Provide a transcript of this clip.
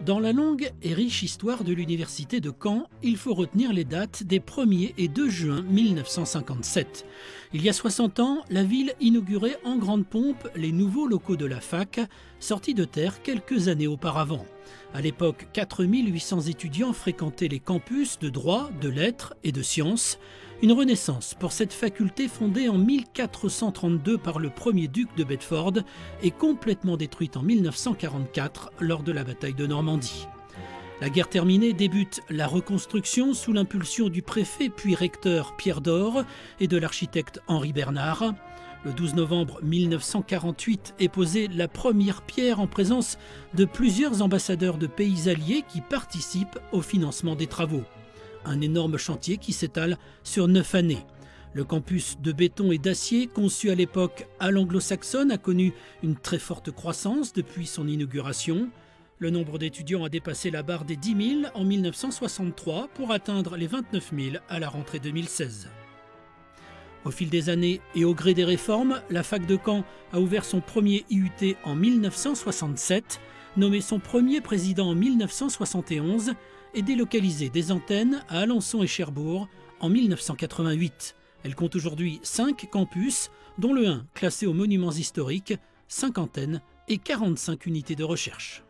Dans la longue et riche histoire de l'université de Caen, il faut retenir les dates des 1er et 2 juin 1957. Il y a 60 ans, la ville inaugurait en grande pompe les nouveaux locaux de la fac, sortis de terre quelques années auparavant. À l'époque, 4800 étudiants fréquentaient les campus de droit, de lettres et de sciences. Une renaissance pour cette faculté fondée en 1432 par le premier duc de Bedford et complètement détruite en 1944 lors de la bataille de Normandie. La guerre terminée, débute la reconstruction sous l'impulsion du préfet puis recteur Pierre Dore et de l'architecte Henri Bernard. Le 12 novembre 1948 est posée la première pierre en présence de plusieurs ambassadeurs de pays alliés qui participent au financement des travaux. Un énorme chantier qui s'étale sur 9 années. Le campus de béton et d'acier, conçu à l'époque à l'anglo-saxonne, a connu une très forte croissance depuis son inauguration. Le nombre d'étudiants a dépassé la barre des 10 000 en 1963 pour atteindre les 29 000 à la rentrée 2016. Au fil des années et au gré des réformes, la fac de Caen a ouvert son premier IUT en 1967, nommé son premier président en 1971 et délocalisé des antennes à Alençon et Cherbourg en 1988. Elle compte aujourd'hui 5 campus, dont le 1 classé aux monuments historiques, 5 antennes et 45 unités de recherche.